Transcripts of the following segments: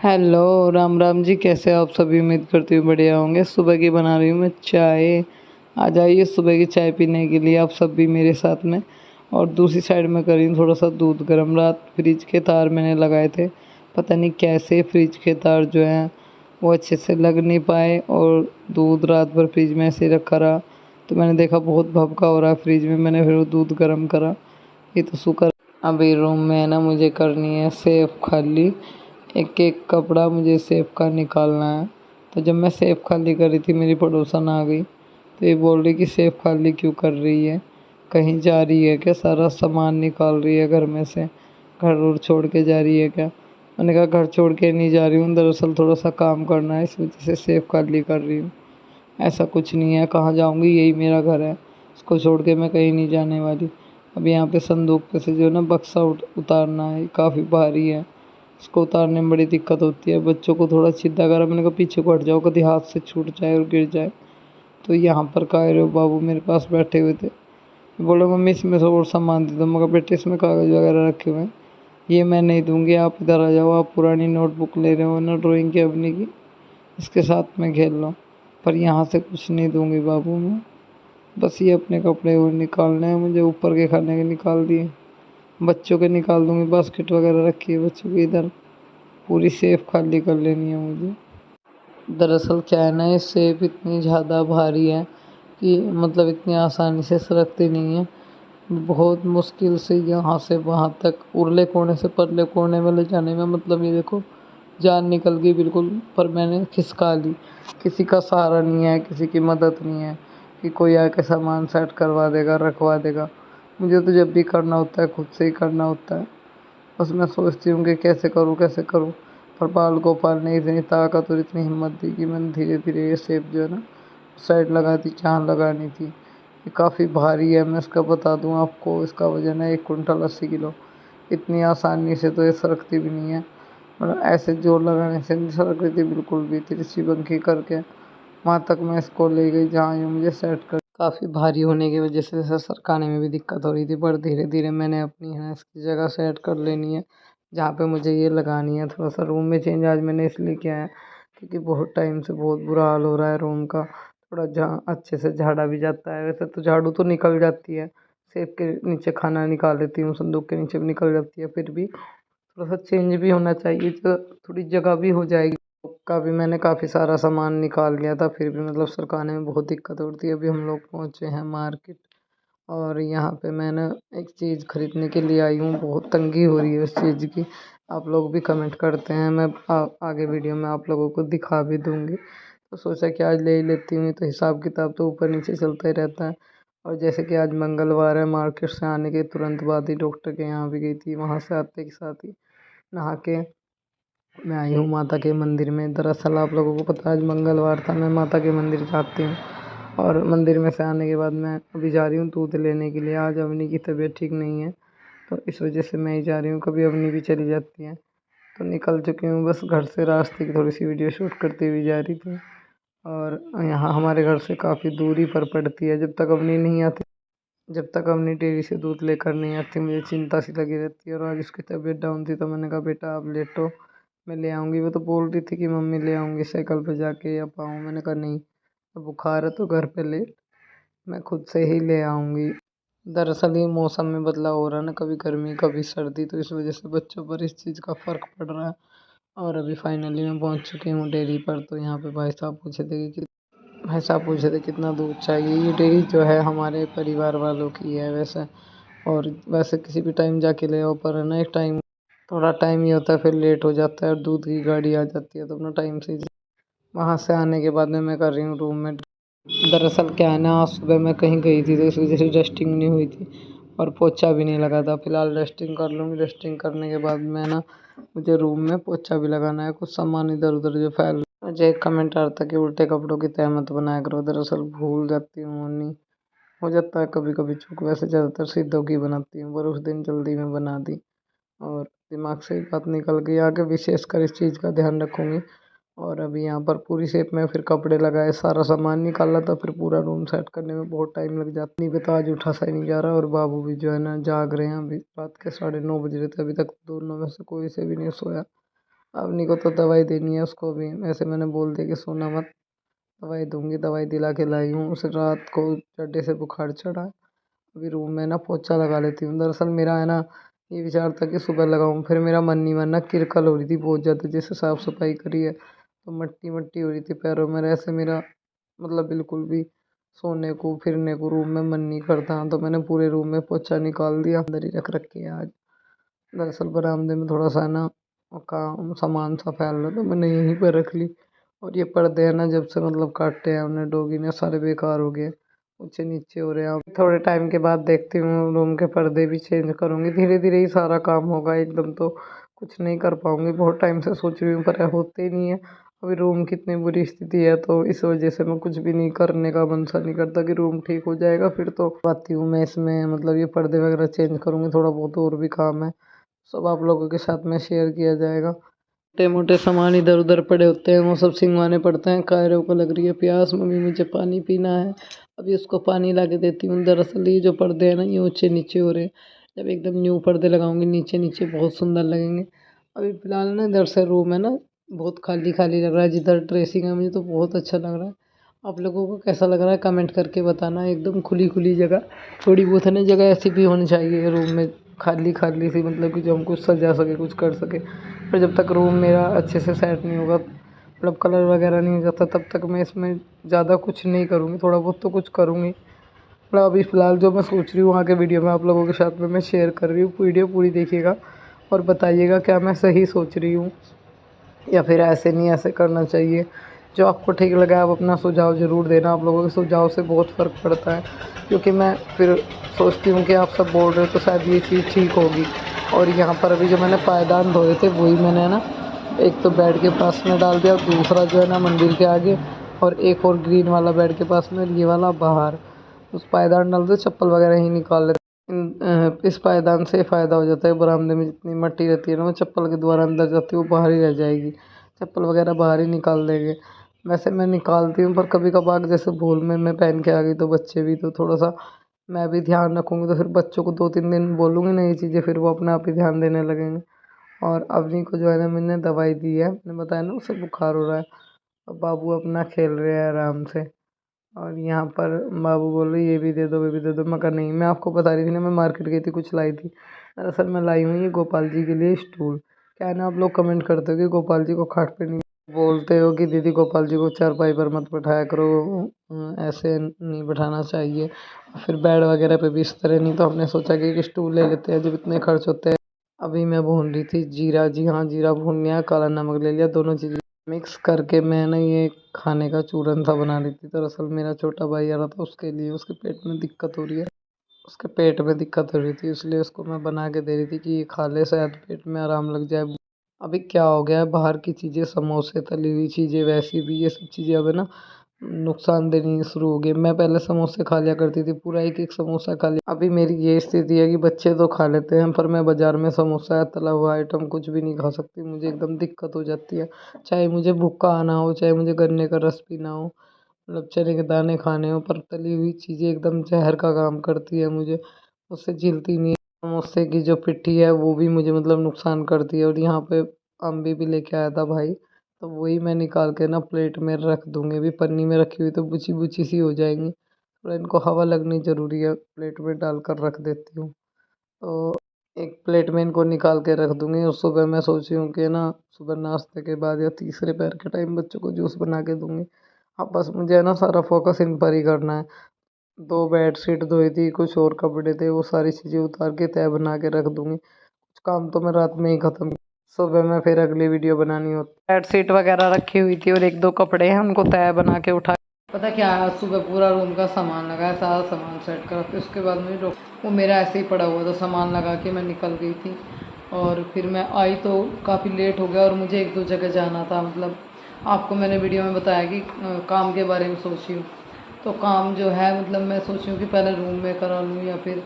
Hello, Ram Ram ji. कैसे आप सभी? उम्मीद करती हूँ बढ़िया होंगे। सुबह की बना रही हूँ मैं चाय। आ जाइए सुबह की चाय पीने के लिए आप सब भी मेरे साथ में। और दूसरी साइड में कर रही हूँ थोड़ा सा दूध गर्म। रात फ्रिज के तार मैंने लगाए थे, पता नहीं कैसे फ्रिज के तार जो हैं वो अच्छे से लग नहीं पाए और दूध रात भर फ्रिज में ऐसे ही रखा रहा। तो मैंने देखा बहुत भभका हो रहा है फ्रिज में, मैंने फिर वो दूध गर्म करा। ये तो शुक्र। अभी रूम में है ना, मुझे करनी है सेफ खाली। एक एक कपड़ा मुझे सेफ का निकालना है। तो जब मैं सेफ खाली कर रही थी मेरी पड़ोसन आ गई। तो ये बोल रही कि सेफ खाली क्यों कर रही है, कहीं जा रही है क्या? सारा सामान निकाल रही है घर में से, घर उर छोड़ के जा रही है क्या? मैंने कहा घर छोड़ के नहीं जा रही हूँ, दरअसल थोड़ा सा काम करना है, इस वजह से सेफ खाली कर रही हूँ। ऐसा कुछ नहीं है, कहाँ जाऊँगी, यही मेरा घर है, इसको छोड़ के मैं कहीं नहीं जाने वाली। अब यहाँ पे संदूक पे से जो है ना बक्सा उतारना है, काफ़ी भारी है। इसको उतारने में बड़ी दिक्कत होती है। बच्चों को थोड़ा सीधा करा, मैंने कहा पीछे को हट जाओ, कभी हाथ से छूट जाए और गिर जाए। तो यहाँ पर कह रहे हो बाबू मेरे पास बैठे हुए थे, बोले मम्मी इसमें से और सामान दे दो। मगर बेटे इसमें कागज़ वगैरह रखे हुए हैं, ये मैं नहीं दूंगी, आप इधर आ जाओ। आप पुरानी नोटबुक ले रहे हो ना ड्राइंग की अपनी की, इसके साथ में खेल लो, पर यहाँ से कुछ नहीं दूंगी बाबू मैं। बस ये अपने कपड़े और निकालने हैं मुझे, ऊपर के खाने के निकाल दिए, बच्चों के निकाल दूंगी। बास्केट वगैरह रखी है बच्चों की इधर, पूरी सेफ खाली कर लेनी है मुझे। दरअसल क्या है ना, ये सेफ इतनी ज़्यादा भारी है कि मतलब इतनी आसानी से सरकती नहीं है। बहुत मुश्किल से यहाँ से वहाँ तक, उरले कोने से परले कोने में ले जाने में, मतलब ये देखो जान निकल गई बिल्कुल, पर मैंने खिसका ली। किसी का सहारा नहीं है, किसी की मदद नहीं है कि कोई आके सामान सेट करवा देगा, रखवा देगा। मुझे तो जब भी करना होता है खुद से ही करना होता है। बस मैं सोचती हूँ कि कैसे करूँ कैसे करूँ, पर बाल गोपाल ने इतनी ताकत और इतनी हिम्मत दी कि मैंने धीरे धीरे ये सेब जो है ना साइड लगा दी जहाँ लगानी थी। ये काफ़ी भारी है, मैं इसका बता दूँ आपको, इसका वजन है 1 कुंटल 80 किलो। इतनी आसानी से तो ये सरकती भी नहीं है, मतलब ऐसे जोर लगाने से नहीं सरक रही थी बिल्कुल भी। तिरछी बंकी करके वहाँ तक मैं इसको ले गई जहाँ ये मुझे सेट कर। काफ़ी भारी होने की वजह से इसे सरकाने में भी दिक्कत हो रही थी, पर धीरे धीरे मैंने अपनी है इसकी जगह सेट कर लेनी है जहाँ पे मुझे ये लगानी है। थोड़ा सा रूम में चेंज आज मैंने इसलिए किया है क्योंकि बहुत टाइम से बहुत बुरा हाल हो रहा है रूम का। थोड़ा जहाँ अच्छे से झाड़ा भी जाता है, वैसे तो झाड़ू तो निकल जाती है, सेब के नीचे खाना निकाल लेती हूँ, संदूक के नीचे भी निकल जाती है, फिर भी थोड़ा सा चेंज भी होना चाहिए तो थोड़ी जगह भी हो जाएगी। का भी मैंने काफ़ी सारा सामान निकाल लिया था, फिर भी मतलब सरकाने में बहुत दिक्कत होती है। अभी हम लोग पहुँचे हैं मार्केट, और यहाँ पे मैं ना एक चीज़ खरीदने के लिए आई हूँ, बहुत तंगी हो रही है उस चीज़ की। आप लोग भी कमेंट करते हैं, मैं आगे वीडियो में आप लोगों को दिखा भी दूँगी। तो सोचा कि आज ले ही लेती हूँ, तो हिसाब किताब तो ऊपर नीचे चलता ही रहता है। और जैसे कि आज मंगलवार है, मार्केट से आने के तुरंत बाद ही डॉक्टर के यहाँ भी गई थी, वहाँ से आते के साथ ही नहा के मैं आई हूँ माता के मंदिर में। दरअसल आप लोगों को पता है आज मंगलवार था, मैं माता के मंदिर जाती हूँ। और मंदिर में से आने के बाद मैं अभी जा रही हूँ दूध लेने के लिए। आज अवनी की तबीयत ठीक नहीं है, तो इस वजह से मैं ही जा रही हूँ, कभी अवनी भी चली जाती है। तो निकल चुकी हूँ, बस घर से रास्ते की थोड़ी सी वीडियो शूट करते हुए जा रही थी। और यहाँ हमारे घर से काफ़ी दूरी पर पड़ती है, जब तक अवनी नहीं आती, जब तक अवनी डेयरी से दूध लेकर नहीं आती मुझे चिंता सी लगी रहती है। और आज उसकी तबीयत डाउन थी, तो मैंने कहा बेटा आप लेटो, मैं ले आऊँगी। वो तो बोल रही थी कि मम्मी ले आऊँगी साइकिल पे जाके या पाऊँ। मैंने कहा नहीं, अब बुखार है तो घर पे लेट, मैं खुद से ही ले आऊँगी। दरअसल ये मौसम में बदलाव हो रहा है ना, कभी गर्मी कभी सर्दी, तो इस वजह से बच्चों पर इस चीज़ का फ़र्क पड़ रहा है। और अभी फाइनली मैं पहुंच चुकी हूँ डेयरी पर। तो यहाँ पे भाई साहब पूछे थे कितना दूध चाहिए। ये डेयरी जो है हमारे परिवार वालों की है वैसे, और वैसे किसी भी टाइम जाके ले आओ, पर है ना एक टाइम थोड़ा टाइम ही होता है, फिर लेट हो जाता है और दूध की गाड़ी आ जाती है, तो अपना टाइम से वहाँ से आने के बाद में मैं कर रही हूँ रूम में। दरअसल क्या है ना, आज सुबह मैं कहीं गई थी तो इस वजह से डस्टिंग नहीं हुई थी और पोछा भी नहीं लगा था। फिलहाल डस्टिंग कर लूँगी, डस्टिंग करने के बाद मैं ना मुझे रूम में पोछा भी लगाना है। कुछ सामान इधर उधर जो फैल, मुझे एक कमेंट आता था कि उल्टे कपड़ों की तह मत बनाया करो। दरअसल भूल जाती हूँ, नहीं हो जाता है कभी कभी चूक। वैसे ज़्यादातर सीधों की बनाती हूँ, पर उस दिन जल्दी में बना दी और दिमाग से एक बात निकल गई। आगे विशेषकर इस चीज़ का ध्यान रखूँगी। और अभी यहाँ पर पूरी शेप में फिर कपड़े लगाए, सारा सामान निकाला, था फिर पूरा रूम सेट करने में बहुत टाइम लग जाता। नहीं बता, आज उठा सा ही नहीं जा रहा, और बाबू भी जो है ना जाग रहे हैं। अभी रात के 9:30 बज रहे थे, अभी तक दोनों में से कोई से भी नहीं सोया। अवनी को तो दवाई देनी है उसको भी, ऐसे मैंने बोल दिया कि सोना मत, दवाई दूंगी, दवाई दिला के लाई हूँ उसे। रात को चड्डे से बुखार चढ़ा। अभी रूम में ना पोछा लगा लेती हूँ। दरअसल मेरा है ना ये विचार था कि सुबह लगाऊँ, फिर मेरा मन नहीं माना, किरकल हो रही थी बहुत ज़्यादा। जैसे साफ़ सफाई करी है तो मट्टी मट्टी हो रही थी पैरों में, ऐसे मेरा मतलब बिल्कुल भी सोने को फिरने को रूम में मन नहीं करता। तो मैंने पूरे रूम में पोछा निकाल दिया, अंदर ही रख रखे है आज। दरअसल बरामदे में थोड़ा सा ना काम सामान सा फैल रहा तो मैंने यहीं पर रख ली। और ये पर्दे हैं ना जब से मतलब काटे हैं हमने डॉगी ने, सारे बेकार हो गए, ऊंचे नीचे हो रहे हैं। अब थोड़े टाइम के बाद देखती हूँ रूम के पर्दे भी चेंज करूँगी, धीरे धीरे ही सारा काम होगा, एकदम तो कुछ नहीं कर पाऊँगी। बहुत टाइम से सोच रही हूँ पर होते ही नहीं है। अभी रूम की इतनी बुरी स्थिति है तो इस वजह से मैं कुछ भी नहीं करने का मन सा नहीं करता कि रूम ठीक हो जाएगा फिर तो आती हूँ मैं इसमें, मतलब ये पर्दे वगैरह चेंज करूँगी। थोड़ा बहुत और भी काम है, सब आप लोगों के साथ में शेयर किया जाएगा। मोटे मोटे सामान इधर उधर पड़े होते हैं, वो सब सिंगवाने पड़ते हैं। कायरों को लग रही है प्यास, मम्मी मुझे पानी पीना है, अभी उसको पानी ला के देती हूँ। दरअसल ये जो पर्दे हैं ना ये ऊंचे नीचे हो रहे हैं, जब एकदम न्यू पर्दे लगाऊंगी नीचे नीचे बहुत सुंदर लगेंगे। अभी फिलहाल ना इधर से रूम है ना बहुत खाली खाली लग रहा है, जिधर ड्रेसिंग है मुझे तो बहुत अच्छा लग रहा है। आप लोगों को कैसा लग रहा है कमेंट करके बताना। एकदम खुली खुली जगह, थोड़ी बहुत है ना जगह ऐसी भी होनी चाहिए रूम में, खाली खाली सी, मतलब कि जो हम कुछ सजा सके कुछ कर सके। पर जब तक रूम मेरा अच्छे से सेट नहीं होगा, मतलब कलर वगैरह नहीं हो जाता, तब तक मैं इसमें ज़्यादा कुछ नहीं करूँगी। थोड़ा बहुत तो कुछ करूँगी। मतलब अभी फ़िलहाल जो मैं सोच रही हूँ वहाँ के वीडियो में आप लोगों के साथ में मैं शेयर कर रही हूँ। वीडियो पूरी देखिएगा और बताइएगा क्या मैं सही सोच रही हूँ या फिर ऐसे नहीं ऐसे करना चाहिए। जो आपको ठीक लगा आप अपना सुझाव ज़रूर देना। आप लोगों के सुझाव से बहुत फ़र्क पड़ता है, क्योंकि मैं फिर सोचती हूँ कि आप सब बोल रहे हो तो शायद ये चीज़ ठीक होगी। और यहाँ पर अभी जो मैंने पायदान धोए थे वही मैंने ना एक तो बेड के पास में डाल दिया, दूसरा जो है ना मंदिर के आगे, और एक और ग्रीन वाला बेड के पास में, ये वाला बाहर। उस पायदान डाल दो, चप्पल वगैरह ही निकाल लेते। इस पायदान से फ़ायदा हो जाता है, बरामदे में जितनी मट्टी रहती है ना वो चप्पल के द्वारा अंदर जाती है वो बाहर ही रह जाएगी, चप्पल वगैरह बाहर ही निकाल देंगे। वैसे मैं निकालती हूँ पर कभी कभार जैसे भूल में मैं पहन के आ गई तो बच्चे भी, तो थोड़ा सा मैं भी ध्यान रखूँगी। तो फिर बच्चों को 2-3 दिन बोलूँगी ना ये चीज़ें, फिर वो अपने आप ही ध्यान देने लगेंगे। और अवनी को जो है ना मैंने दवाई दी है, मैंने बताया ना उसे बुखार हो रहा है। अब बाबू अपना खेल रहे हैं आराम से, और यहाँ पर बाबू बोल रहे ये भी दे दो वो भी दे दो। मैं कहा नहीं, मैं आपको बता रही थी ना मैं मार्केट गई थी कुछ लाई थी। दरअसल मैं लाई हूँ ये गोपाल जी के लिए स्टूल। क्या है ना आप लोग कमेंट करते हो कि गोपाल जी को खाट पे नहीं बोलते हो कि दीदी गोपाल जी को चारपाई पर मत बैठाया करो, ऐसे नहीं बैठाना चाहिए। फिर बेड वगैरह पे भी इस तरह नहीं, तो हमने सोचा कि एक स्टूल ले लेते हैं जब इतने खर्च होते हैं। अभी मैं भून रही थी जीरा, जी हाँ जीरा भून लिया, काला नमक ले लिया, दोनों चीज़ मिक्स करके मैं ना ये खाने का चूरन सा बना रही थी। दरअसल मेरा छोटा भाई आ रहा था उसके लिए, उसके पेट में दिक्कत हो रही है, उसके पेट में दिक्कत हो रही थी, इसलिए उसको मैं बना के दे रही थी कि ये खा ले, शायद पेट में आराम लग जाए। अभी क्या हो गया है बाहर की चीज़ें, समोसे तली हुई चीज़ें, वैसी भी ये सब चीज़ें अब है ना नुकसान देनी शुरू हो गई। मैं पहले समोसे खा लिया करती थी, पूरा एक एक समोसा खा लिया। अभी मेरी ये स्थिति है कि बच्चे तो खा लेते हैं पर मैं बाज़ार में समोसा या तला हुआ आइटम कुछ भी नहीं खा सकती, मुझे एकदम दिक्कत हो जाती है। चाहे मुझे भूखा आना हो, चाहे मुझे गन्ने का रस पीना हो, मतलब चने के दाने खाने हो, पर तली हुई चीज़ें एकदम जहर का काम करती है, मुझे उससे झिलती नहीं है। समोसे की जो पिट्ठी है वो भी मुझे मतलब नुकसान करती है। और यहाँ पे अम्बी भी लेके आया था भाई, तो वही मैं निकाल के ना प्लेट में रख दूँगी। अभी पन्नी में रखी हुई तो बुची बुची सी हो जाएंगी, थोड़ा इनको हवा लगनी ज़रूरी है, प्लेट में डाल कर रख देती हूँ। तो एक प्लेट में इनको निकाल के रख दूँगी, और सुबह मैं सोची हूँ कि ना सुबह नाश्ते के बाद या तीसरे पैर के टाइम बच्चों को जूस बना के दूँगी। हाँ बस मुझे है ना सारा फोकस इन पर ही करना है। 2 बेडशीट धोई थी, कुछ और कपड़े थे, वो सारी चीज़ें उतार के तह बना के रख दूँगी। कुछ काम तो मैं रात में ही ख़त्म, सुबह में फिर अगली वीडियो बनानी होती। बेडशीट वगैरह रखी हुई थी और 1-2 कपड़े हैं उनको तह बना के उठा। पता क्या है, आज सुबह पूरा रूम का सामान लगाया, सारा सामान सेट करा, फिर उसके बाद मुझे वो मेरा ऐसे ही पड़ा हुआ था, सामान लगा के मैं निकल गई थी। और फिर मैं आई तो काफ़ी लेट हो गया और मुझे 1-2 जगह जाना था। मतलब आपको मैंने वीडियो में बताया कि काम के बारे में सोची हूँ, तो काम जो है मतलब मैं सोची हूँ कि पहले रूम में करा लूँ या फिर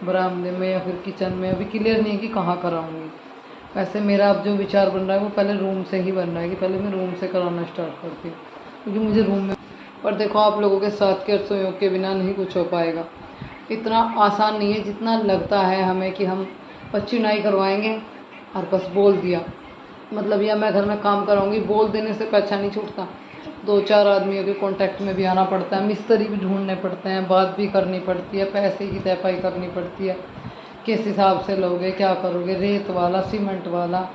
बरामदे में या फिर किचन में। अभी क्लियर नहीं है कि कहाँ कराऊँगी। वैसे मेरा अब जो विचार बन रहा है वो पहले रूम से ही बन रहा है कि पहले मैं रूम से कराना स्टार्ट करती हूँ, क्योंकि मुझे रूम में। पर देखो आप लोगों के साथ के सहयोग के बिना नहीं कुछ हो पाएगा। इतना आसान नहीं है जितना लगता है हमें कि हम 25 नाई करवाएंगे और बस बोल दिया। मतलब या मैं घर में काम कराऊंगी, बोल देने से पैसा नहीं छूटता, 2-4 आदमियों के कांटेक्ट में भी आना पड़ता है, मिस्त्री भी ढूंढने पड़ते हैं, बात भी करनी पड़ती है, पैसे की तयपाई करनी पड़ती है, किस हिसाब से लोगे, क्या करोगे, रेत वाला, सीमेंट वाला,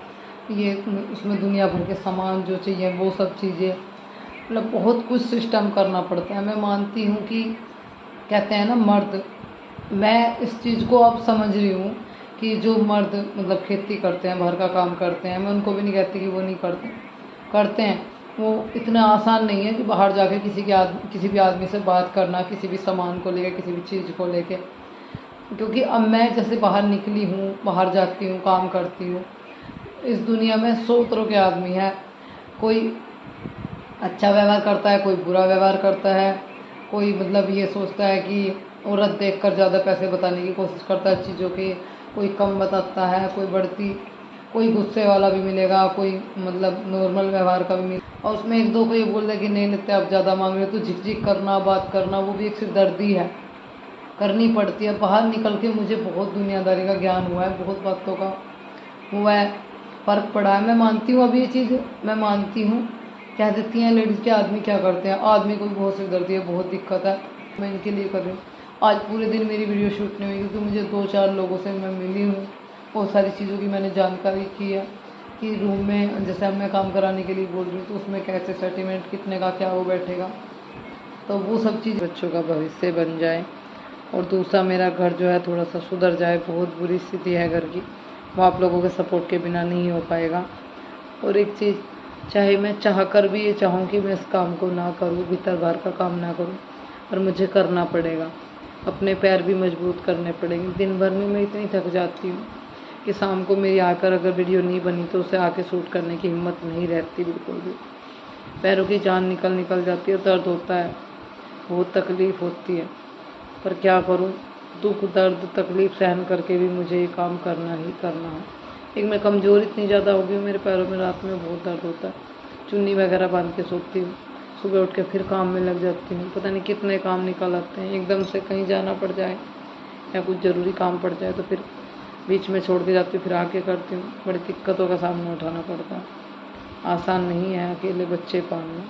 ये उसमें दुनिया भर के सामान जो चाहिए वो सब चीज़ें, मतलब बहुत कुछ सिस्टम करना पड़ता है। मैं मानती हूँ कि कहते हैं ना मर्द, मैं इस चीज़ को अब समझ रही हूँ कि जो मर्द मतलब खेती करते हैं, घर का काम करते हैं, मैं उनको भी नहीं कहती कि वो नहीं करते, करते हैं। वो इतना आसान नहीं है कि बाहर जाके किसी भी आदमी से बात करना, किसी भी सामान को लेके, किसी भी चीज़ को लेके। क्योंकि अब मैं जैसे बाहर निकली हूँ, बाहर जाती हूँ, काम करती हूँ, इस दुनिया में 100 तरह के आदमी हैं। कोई अच्छा व्यवहार करता है, कोई बुरा व्यवहार करता है, कोई मतलब ये सोचता है कि औरत देखकर ज़्यादा पैसे बताने की कोशिश करता है चीज़ों की, कोई कम बताता है, कोई बढ़ती, कोई गुस्से वाला भी मिलेगा, कोई मतलब नॉर्मल व्यवहार का भी मिलेगा। और उसमें एक दो को ये बोल दे कि नहीं लेते, आप ज़्यादा मांग रहे हो, तो झिकझिक करना, बात करना, वो भी एक सिरदर्दी है, करनी पड़ती है। बाहर निकल के मुझे बहुत दुनियादारी का ज्ञान हुआ है, बहुत बातों का हुआ है, फ़र्क पड़ा है। मैं मानती हूँ, अभी ये चीज़ मैं मानती हूँ, कह देती हैं लेडीज़ के आदमी क्या करते हैं, आदमी को भी बहुत सिरदर्दी है, बहुत दिक्कत है, मैं इनके लिए कर रही हूँ। आज पूरे दिन मेरी वीडियो शूट नहीं हुई क्योंकि मुझे 2-4 लोगों से मैं मिली हूँ, बहुत सारी चीज़ों की मैंने जानकारी की है कि रूम में जैसे अब मैं काम कराने के लिए बोल रही हूँ तो उसमें कैसे सेटलमेंट, कितने का क्या वो बैठेगा, तो वो सब चीज़ बच्चों का भविष्य बन जाए। और दूसरा, मेरा घर जो है थोड़ा सा सुधर जाए, बहुत बुरी स्थिति है घर की, वो आप लोगों के सपोर्ट के बिना नहीं हो पाएगा। और एक चीज़, चाहे मैं चाह कर भी ये चाहूँ कि मैं इस काम को ना करूँ, भीतर बाहर का काम ना करूँ, पर मुझे करना पड़ेगा, अपने पैर भी मजबूत करने पड़ेंगे। दिन भर में मैं इतनी थक जाती हूँ कि शाम को मेरी आकर अगर वीडियो नहीं बनी तो उसे आके शूट करने की हिम्मत नहीं रहती बिल्कुल भी, पैरों की जान निकल जाती है, दर्द होता है, बहुत तकलीफ़ होती है, पर क्या करूँ, दुख दर्द तकलीफ़ सहन करके भी मुझे ये काम करना ही करना है। एक मैं कमज़ोर इतनी ज़्यादा हो गई हूँ, मेरे पैरों में रात में बहुत दर्द होता है, चुन्नी वगैरह बांध के सोती हूँ, सुबह उठ के फिर काम में लग जाती हूँ, पता नहीं कितने काम निकल आते हैं, एकदम से कहीं जाना पड़ जाए या कुछ ज़रूरी काम पड़ जाए तो फिर बीच में छोड़ के जाती हूँ, फिर आके करती हूँ, बड़ी दिक्कतों का सामना उठाना पड़ता है। आसान नहीं है अकेले बच्चे पालना।